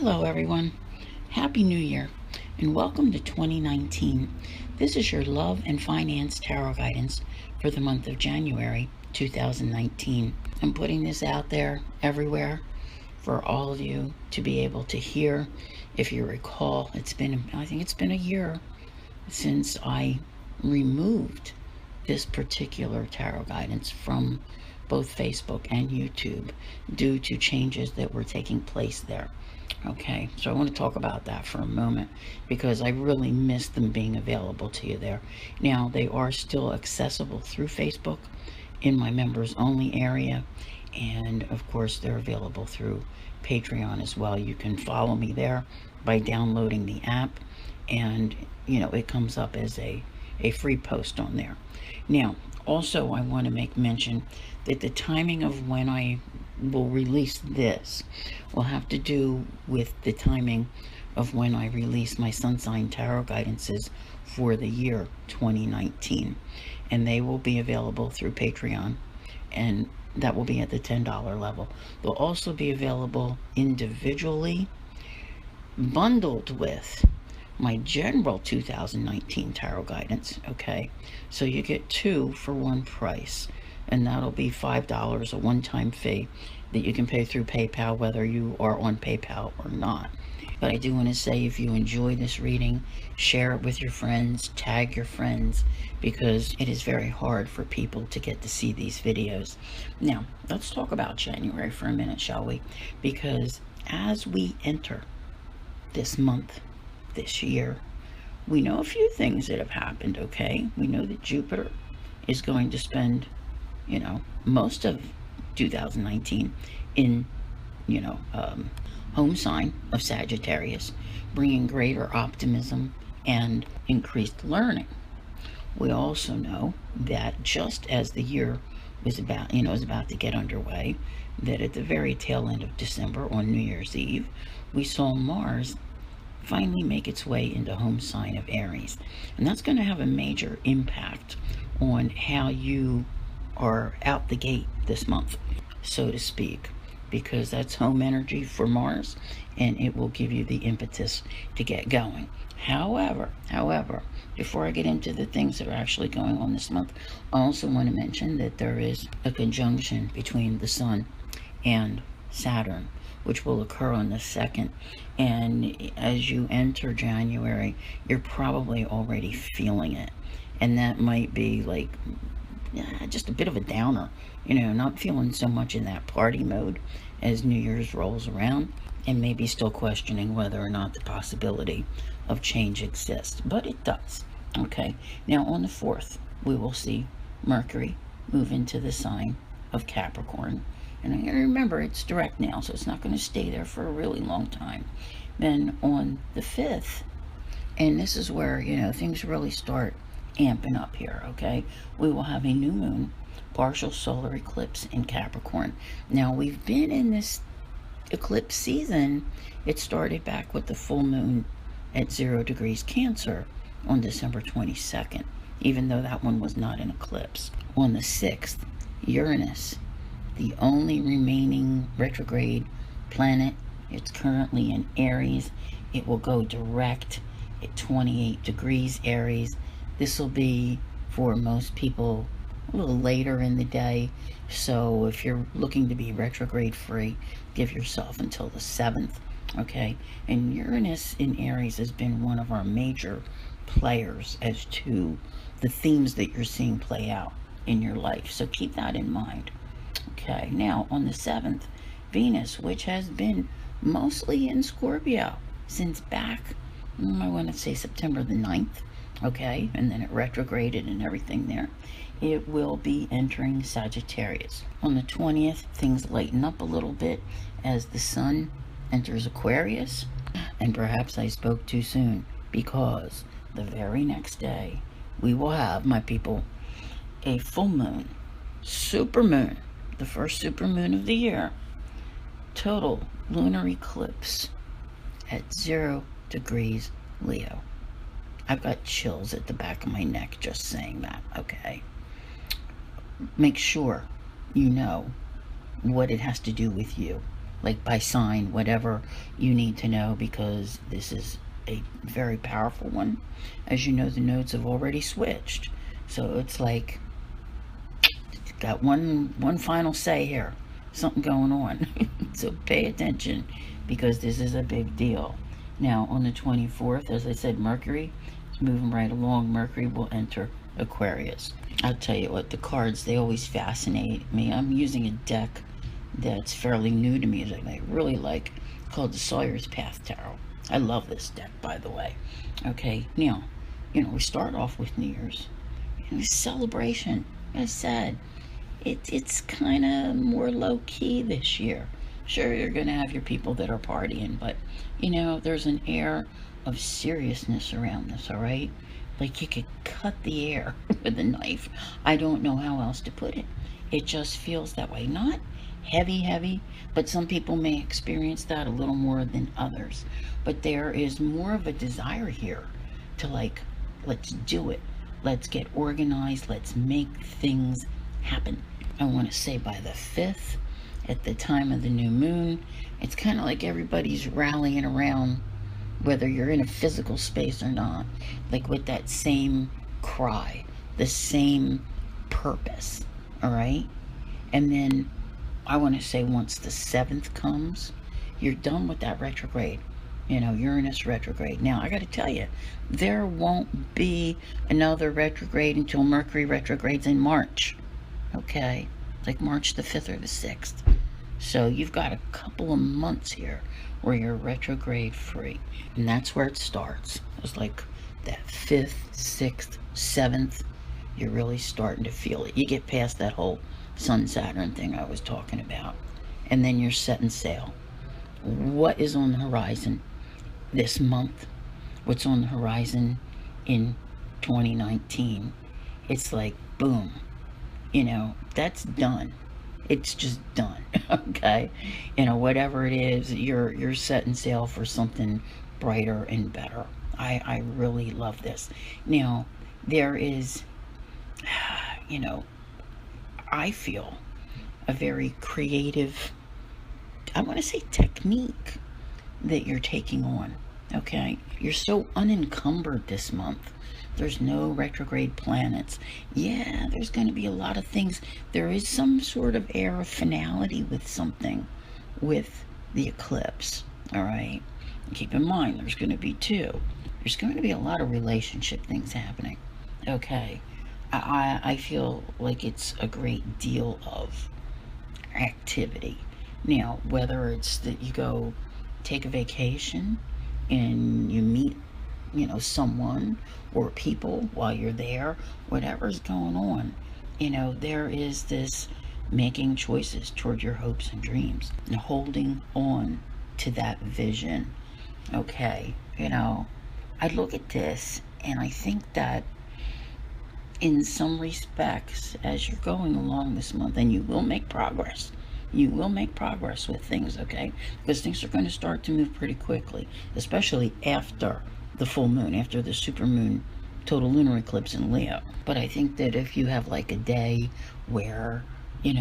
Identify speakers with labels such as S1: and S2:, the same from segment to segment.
S1: Hello everyone, Happy New Year and welcome to 2019. This is your love and finance tarot guidance for the month of January 2019. I'm putting this out there everywhere for all of you to be able to hear. If you recall, I think it's been a year since I removed this particular tarot guidance from both Facebook and YouTube due to changes that were taking place there. Okay, so I want to talk about that for a moment because I really miss them being available to you there. Now, they are still accessible through Facebook in my members only area, and of course they're available through Patreon as well. You can follow me there by downloading the app, and it comes up as a free post on there. Now, also I want to make mention that the timing of when I will release this will have to do with the timing of when I release my sun sign tarot guidances for the year 2019, and they will be available through Patreon, and that will be at the $10 level. They'll also be available individually, bundled with my general 2019 tarot guidance. Okay, so you get two for one price, and that'll be $5, a one-time fee that you can pay through PayPal, whether you are on PayPal or not. But I do want to say, if you enjoy this reading, share it with your friends, tag your friends, because it is very hard for people to get to see these videos. Now, let's talk about January for a minute, shall we? Because as we enter this month, this year, we know a few things that have happened. Okay, we know that Jupiter is going to spend most of 2019 in home sign of Sagittarius, bringing greater optimism and increased learning. We also know that just as the year was about to get underway, that at the very tail end of December, on New Year's Eve, we saw Mars finally make its way into home sign of Aries, and that's going to have a major impact on how you are out the gate this month, so to speak, because that's home energy for Mars, and it will give you the impetus to get going. However, before I get into the things that are actually going on this month, I also want to mention that there is a conjunction between the Sun and Saturn, which will occur on the 2nd. And as you enter January, you're probably already feeling it. And that might be like just a bit of a downer, not feeling so much in that party mode as New Year's rolls around, and maybe still questioning whether or not the possibility of change exists. But it does. Okay, now on the 4th, we will see Mercury move into the sign of Capricorn. And remember, it's direct now, so it's not going to stay there for a really long time. Then on the 5th, and this is where, things really start amping up here, okay? We will have a new moon, partial solar eclipse in Capricorn. Now, we've been in this eclipse season. It started back with the full moon at 0 degrees Cancer on December 22nd, even though that one was not an eclipse. On the 6th, Uranus, the only remaining retrograde planet, it's currently in Aries. It will go direct at 28 degrees Aries. This will be, for most people, a little later in the day. So if you're looking to be retrograde free, give yourself until the 7th. Okay? And Uranus in Aries has been one of our major players as to the themes that you're seeing play out in your life. So keep that in mind. Okay, now on the 7th, Venus, which has been mostly in Scorpio since back, I want to say September the 9th, okay, and then it retrograded and everything there, it will be entering Sagittarius. On the 20th, things lighten up a little bit as the Sun enters Aquarius, and perhaps I spoke too soon, because the very next day, we will have, my people, a full moon, super moon, the first supermoon of the year, total lunar eclipse at 0 degrees Leo. I've got chills at the back of my neck just saying that, okay? Make sure you know what it has to do with you. like by sign, whatever you need to know, because this is a very powerful one. As you know, the nodes have already switched. So it's like, got one final say here. Something going on. So pay attention, because this is a big deal. Now, on the 24th, as I said, Mercury is moving right along. Mercury will enter Aquarius. I'll tell you what, the cards, they always fascinate me. I'm using a deck that's fairly new to me, that I really like, called the Sawyer's Path Tarot. I love this deck, by the way. Okay, now, we start off with New Year's. Celebration. As I said, it's kind of more low-key this year. Sure, you're going to have your people that are partying, but, there's an air of seriousness around this, all right? Like you could cut the air with a knife. I don't know how else to put it. It just feels that way. Not heavy, but some people may experience that a little more than others. But there is more of a desire here to, like, let's do it. Let's get organized. Let's make things happen. I want to say by the 5th, at the time of the new moon, it's kind of like everybody's rallying around, whether you're in a physical space or not, like with that same cry, the same purpose, all right? And then I want to say once the 7th comes, you're done with that retrograde, Uranus retrograde. Now, I got to tell you, there won't be another retrograde until Mercury retrogrades in March, okay? Like March the 5th or the 6th. So you've got a couple of months here where you're retrograde free. And that's where it starts. It's like that 5th, 6th, 7th, you're really starting to feel it. You get past that whole Sun-Saturn thing I was talking about. And then you're setting sail. What is on the horizon this month? What's on the horizon in 2019? It's like, boom. That's done. It's just done, okay? Whatever it is, you're setting sail for something brighter and better. I really love this. Now, there is, I feel a very creative, I want to say technique that you're taking on, okay? You're so unencumbered this month. There's no retrograde planets. Yeah, there's going to be a lot of things. There is some sort of air of finality with something with the eclipse, all right? And keep in mind, there's going to be 2. There's going to be a lot of relationship things happening, okay? I feel like it's a great deal of activity. Now, whether it's that you go take a vacation and you meet someone or people while you're there, whatever's going on, there is this making choices toward your hopes and dreams and holding on to that vision. Okay, I look at this and I think that in some respects, as you're going along this month, and you will make progress, with things, okay? Because things are going to start to move pretty quickly, especially after the full moon, after the supermoon total lunar eclipse in Leo. But I think that if you have like a day where, you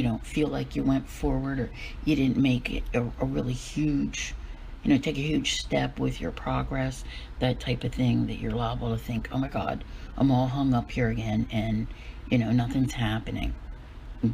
S1: don't feel like you went forward, or you didn't make it a really huge, take a huge step with your progress, that type of thing, that you're liable to think, oh my God, I'm all hung up here again, and, nothing's happening.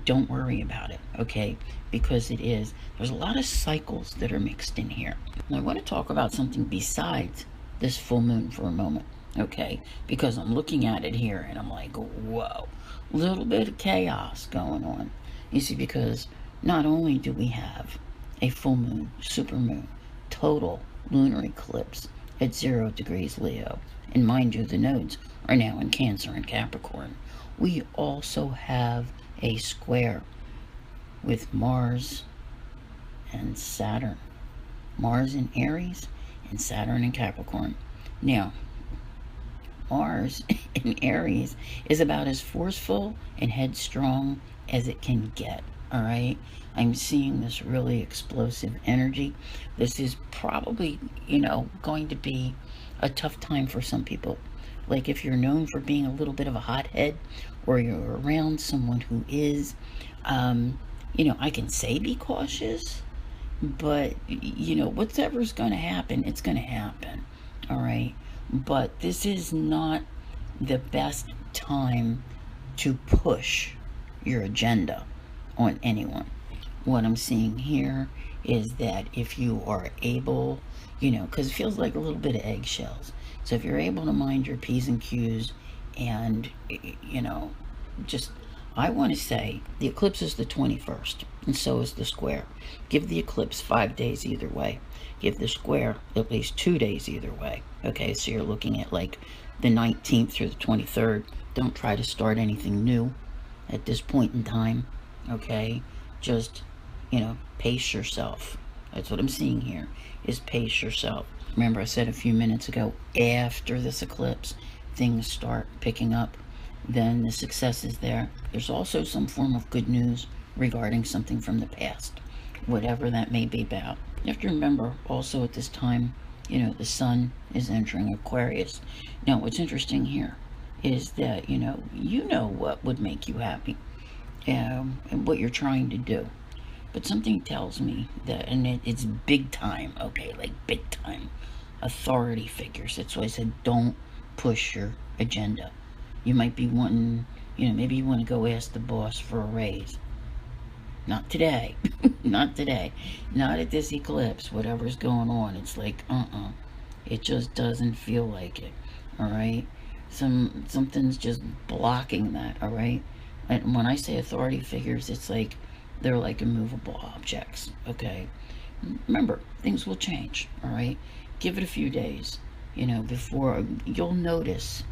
S1: Don't worry about it, okay? Because there's a lot of cycles that are mixed in here. And I want to talk about something besides this full moon for a moment, okay? Because I'm looking at it here and I'm like, whoa, little bit of chaos going on. You see, because not only do we have a full moon, supermoon, total lunar eclipse at 0 degrees Leo, and mind you, the nodes are now in Cancer and Capricorn, we also have a square with Mars and Saturn. Mars in Aries and Saturn in Capricorn. Now, Mars in Aries is about as forceful and headstrong as it can get, all right? I'm seeing this really explosive energy. This is probably, going to be a tough time for some people. Like if you're known for being a little bit of a hothead, or you're around someone who is, I can say be cautious, But, you know, whatever's going to happen, it's going to happen. All right. But this is not the best time to push your agenda on anyone. What I'm seeing here is that if you are able, you know, because it feels like a little bit of eggshells. So if you're able to mind your P's and Q's and, you know, just, I want to say the eclipse is the 21st, and so is the square. Give the eclipse 5 days either way. Give the square at least 2 days either way. Okay, so you're looking at like the 19th through the 23rd. Don't try to start anything new at this point in time. Okay, just, you know, pace yourself. That's what I'm seeing here, is pace yourself. Remember I said a few minutes ago, after this eclipse, things start picking up. Then the success is there. There's also some form of good news regarding something from the past, whatever that may be about. You have to remember also at this time, you know, the sun is entering Aquarius. Now, what's interesting here is that, you know what would make you happy, and what you're trying to do. But something tells me that, and it's big time, okay, like big time, authority figures. That's why I said don't push your agenda. You might be wanting, you know, maybe you want to go ask the boss for a raise. Not today. Not today. Not at this eclipse, whatever's going on. It's like, it just doesn't feel like it, all right? Something's just blocking that, all right? And when I say authority figures, it's like they're like immovable objects, okay? Remember, things will change, all right? Give it a few days, you know, before you'll notice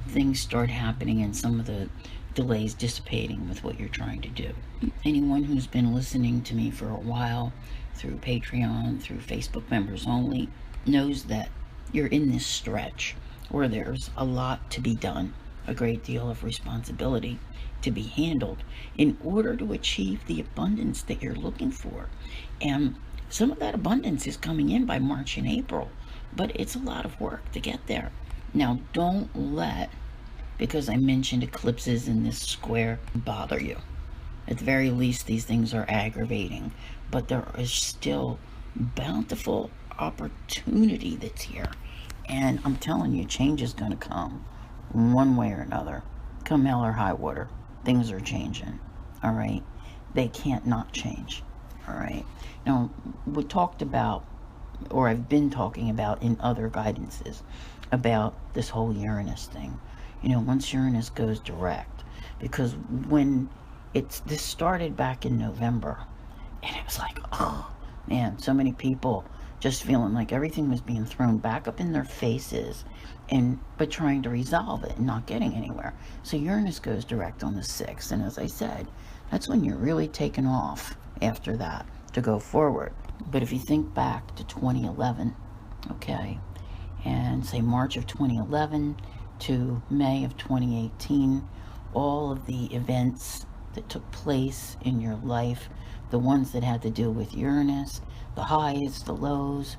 S1: things start happening and some of the delays dissipating with what you're trying to do. Anyone who's been listening to me for a while through Patreon, through Facebook members only, knows that you're in this stretch where there's a lot to be done, a great deal of responsibility to be handled in order to achieve the abundance that you're looking for. And some of that abundance is coming in by March and April, but it's a lot of work to get there. Now, don't let, because I mentioned eclipses in this square, bother you. At the very least, these things are aggravating, but there is still bountiful opportunity that's here. And I'm telling you, change is going to come one way or another. Come hell or high water, things are changing, all right? They can't not change, all right? Now, we talked about, or I've been talking about in other guidances, about this whole Uranus thing. You know, once Uranus goes direct, because when this started back in November, and it was like, oh man, so many people just feeling like everything was being thrown back up in their faces, but trying to resolve it and not getting anywhere. So Uranus goes direct on the 6th, and as I said, that's when you're really taking off after that to go forward. But if you think back to 2011, okay, and say March of 2011 to May of 2018, all of the events that took place in your life, the ones that had to do with Uranus, the highs, the lows,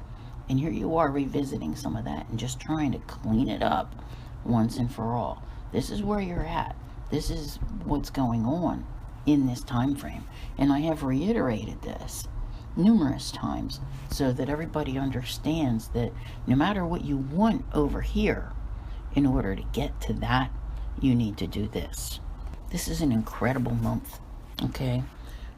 S1: and here you are revisiting some of that and just trying to clean it up once and for all. This is where you're at. This is what's going on in this time frame. And I have reiterated this numerous times so that everybody understands that no matter what you want over here, in order to get to that, you need to do this. This is an incredible month, okay?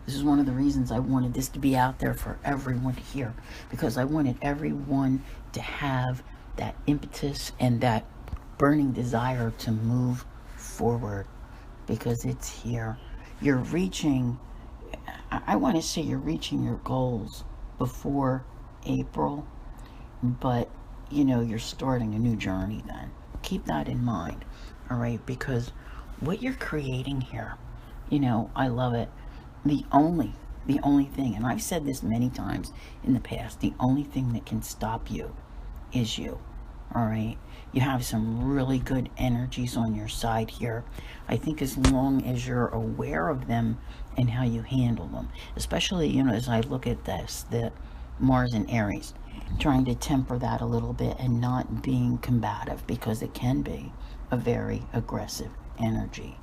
S1: This is one of the reasons I wanted this to be out there for everyone to hear, because I wanted everyone to have that impetus and that burning desire to move forward, because it's here. You're reaching, I want to say you're reaching your goals before April, but you know, you're starting a new journey then. Keep that in mind, all right? Because what you're creating here, you know, I love it. The only thing, and I've said this many times in the past, the only thing that can stop you is you, all right? You have some really good energies on your side here. I think as long as you're aware of them and how you handle them, especially, you know, as I look at this, the Mars and Aries, trying to temper that a little bit and not being combative, because it can be a very aggressive energy.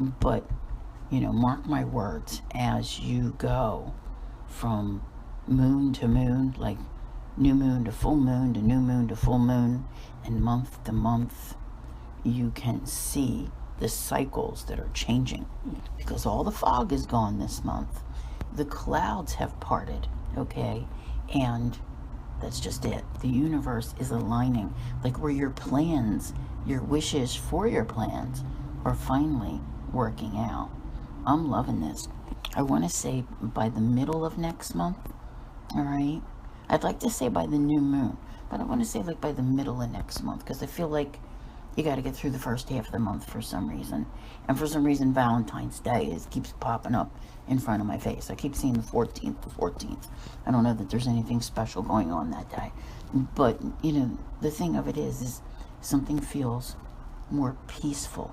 S1: But, you know, mark my words, as you go from moon to moon, like new moon to full moon to new moon to full moon, and month to month, you can see the cycles that are changing because all the fog is gone this month. The clouds have parted, okay? And that's just it. The universe is aligning, like where your plans, your wishes for your plans are finally working out. I'm loving this. I want to say by the middle of next month, all right? I'd like to say by the new moon, but I want to say like by the middle of next month because I feel like you got to get through the first half of the month for some reason. And for some reason, Valentine's Day keeps popping up in front of my face. I keep seeing the 14th. I don't know that there's anything special going on that day. But, you know, the thing of it is something feels more peaceful.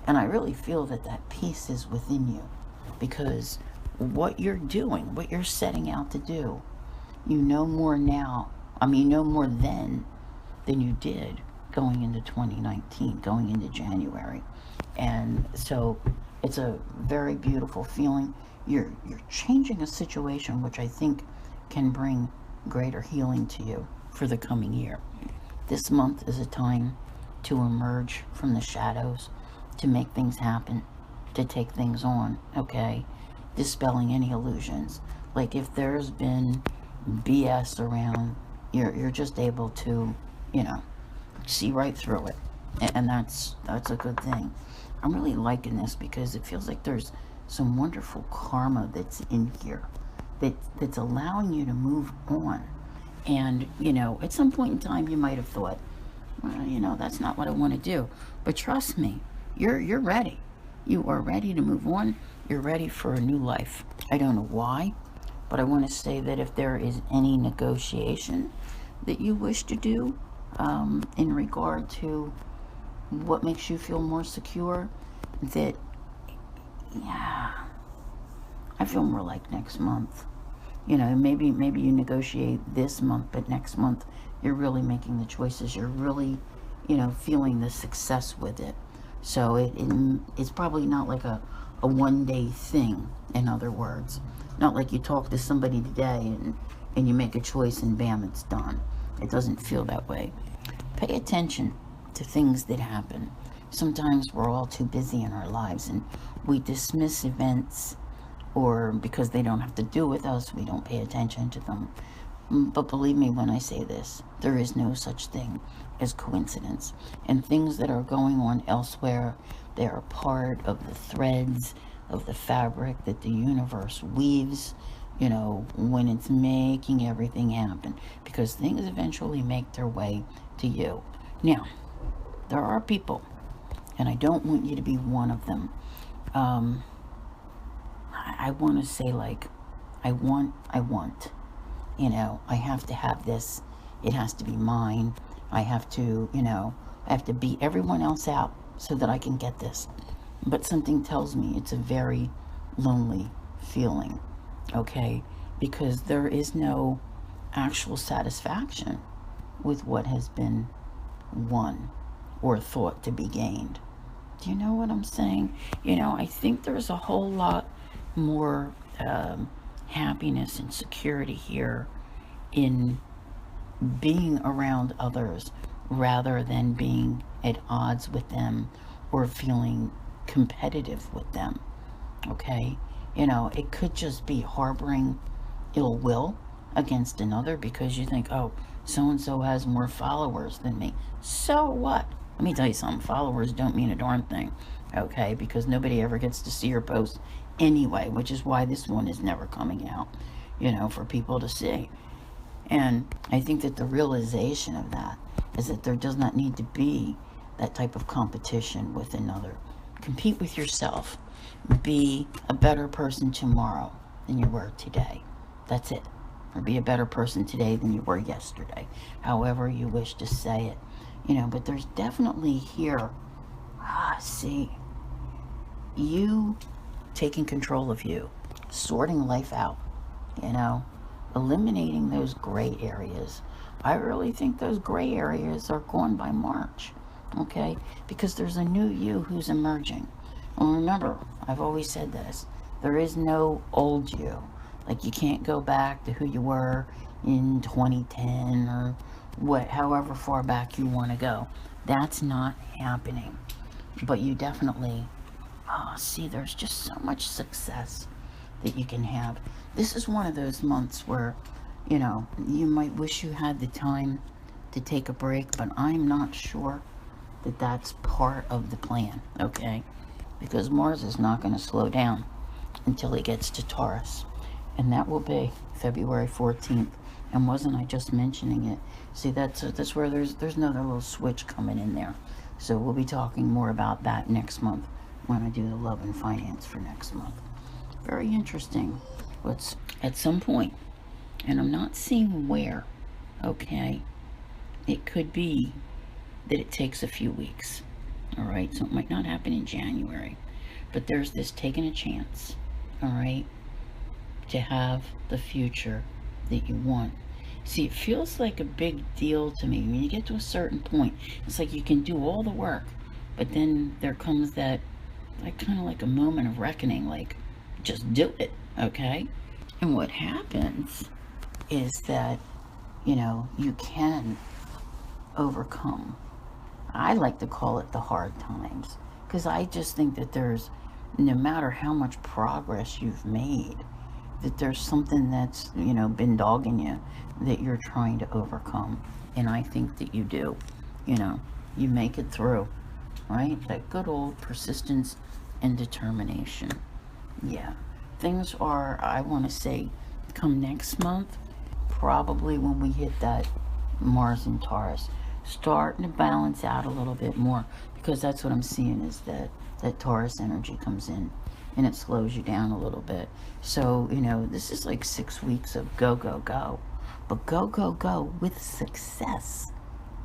S1: And I really feel that that peace is within you. Because what you're doing, what you're setting out to do, you know more now. I mean, you know more then than you did going into 2019, going into January. And so it's a very beautiful feeling. You're changing a situation which I think can bring greater healing to you for the coming year. This month is a time to emerge from the shadows, to make things happen, to take things on, okay? Dispelling any illusions. Like if there's been BS around, you're just able to, you know, see right through it, and that's a good thing. I'm really liking this because it feels like there's some wonderful karma that's in here that's allowing you to move on. And you know, at some point in time you might have thought, well, you know, that's not what I want to do, but trust me, you're ready. You are ready to move on. You're ready for a new life. I don't know why, but I want to say that if there is any negotiation that you wish to do in regard to what makes you feel more secure, that, yeah, I feel more like next month. You know, maybe you negotiate this month, but next month you're really making the choices. You're really, you know, feeling the success with it. So it's probably not like a one-day thing, in other words. Not like you talk to somebody today and you make a choice and bam, it's done. It doesn't feel that way. Pay attention to things that happen. Sometimes we're all too busy in our lives and we dismiss events, or because they don't have to do with us, we don't pay attention to them. But believe me when I say this, there is no such thing as coincidence. And things that are going on elsewhere, they are part of the threads of the fabric that the universe weaves, you know, when it's making everything happen. Because things eventually make their way to you. Now, there are people, and I don't want you to be one of them. I want to say, like, I want. You know, I have to have this. It has to be mine. I have to, you know, I have to beat everyone else out so that I can get this. But something tells me it's a very lonely feeling, okay? Because there is no actual satisfaction with what has been won or thought to be gained. Do you know what I'm saying? You know, I think there's a whole lot more happiness and security here in being around others rather than being at odds with them or feeling competitive with them, okay? You know, it could just be harboring ill will against another because you think, oh, so-and-so has more followers than me. So what? Let me tell you something. Followers don't mean a darn thing, okay? Because nobody ever gets to see your post anyway, which is why this one is never coming out, you know, for people to see. And I think that the realization of that is that there does not need to be that type of competition with another. Compete with yourself. Be a better person tomorrow than you were today. That's it. Or be a better person today than you were yesterday. However you wish to say it. You know, but there's definitely here, see, you taking control of you, sorting life out, you know, eliminating those gray areas. I really think those gray areas are gone by March, okay? Because there's a new you who's emerging. And remember, I've always said this, there is no old you. Like, you can't go back to who you were in 2010 or however far back you want to go. That's not happening. But you definitely, see, there's just so much success that you can have. This is one of those months where, you might wish you had the time to take a break, but I'm not sure that that's part of the plan, okay? Because Mars is not going to slow down until he gets to Taurus, and that will be February 14th. And wasn't I just mentioning it? See, that's where there's another little switch coming in there. So we'll be talking more about that next month when I do the love and finance for next month. Very interesting. But at some point, and I'm not seeing where, okay? It could be that it takes a few weeks, all right? So it might not happen in January, but there's this taking a chance, all right, to have the future that you want. See, it feels like a big deal to me. When you get to a certain point, it's like you can do all the work, but then there comes that, like, kind of like a moment of reckoning, like, just do it, okay? And what happens is that, you can overcome. I like to call it the hard times, because I just think that there's, no matter how much progress you've made, that there's something that's, been dogging you that you're trying to overcome. And I think that you do. You make it through, right? That good old persistence and determination. Yeah. Things are, I want to say, come next month, probably when we hit that Mars and Taurus, starting to balance out a little bit more, because that's what I'm seeing is that Taurus energy comes in and it slows you down a little bit. So, this is like 6 weeks of go, go, go. But go, go, go with success,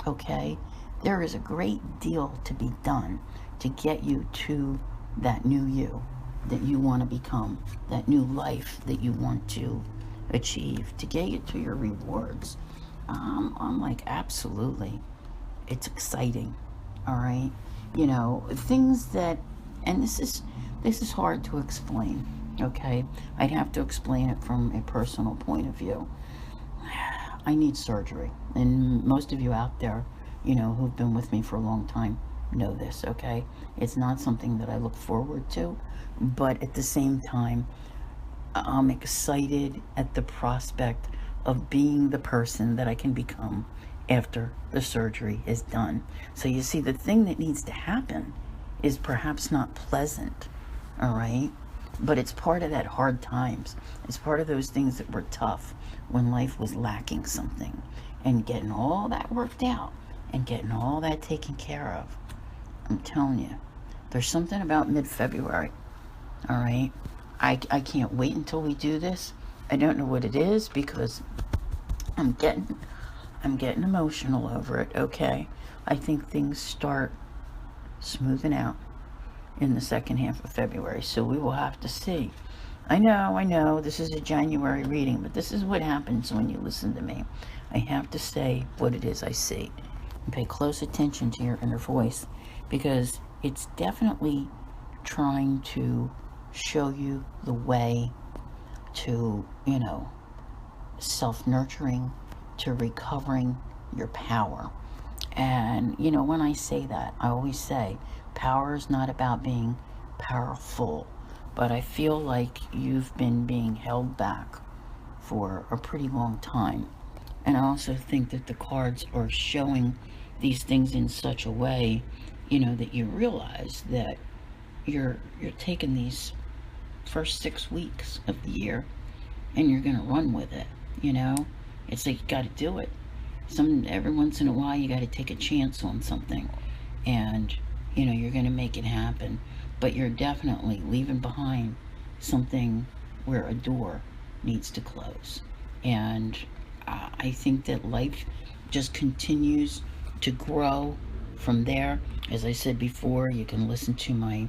S1: okay? There is a great deal to be done to get you to that new you that you want to become, that new life that you want to achieve, to get you to your rewards. I'm like, absolutely. It's exciting, all right? Things that, and this is hard to explain, okay? I'd have to explain it from a personal point of view. I need surgery, and most of you out there, who've been with me for a long time know this, okay? It's not something that I look forward to, but at the same time, I'm excited at the prospect of being the person that I can become after the surgery is done. So you see, the thing that needs to happen is perhaps not pleasant, all right? But it's part of that hard times. It's part of those things that were tough when life was lacking something, and getting all that worked out and getting all that taken care of. I'm telling you, there's something about mid-February, all right? I can't wait until we do this. I don't know what it is, because I'm getting emotional over it, okay? I think things start smoothing out in the second half of February, so we will have to see. I know, this is a January reading, but this is what happens when you listen to me. I have to say what it is I see. And pay close attention to your inner voice, because it's definitely trying to show you the way to, self-nurturing, to recovering your power. And, when I say that, I always say power is not about being powerful, but I feel like you've been being held back for a pretty long time. And I also think that the cards are showing these things in such a way, that you realize that you're taking these first 6 weeks of the year and you're gonna run with it. It's like, you got to do it. Every once in a while you got to take a chance on something, and you're gonna make it happen. But you're definitely leaving behind something where a door needs to close. And I think that life just continues to grow from there. As I said before, you can listen to my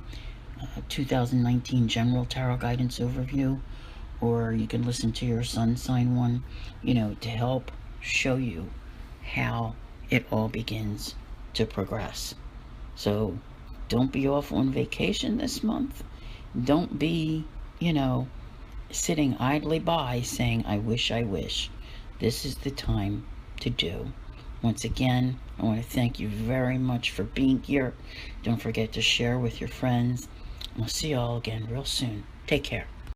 S1: 2019 General Tarot Guidance Overview, or you can listen to your sun sign one, to help show you how it all begins to progress. So don't be off on vacation this month. Don't be, sitting idly by saying, I wish, this is the time to do. Once again, I want to thank you very much for being here. Don't forget to share with your friends. I'll see you all again real soon. Take care.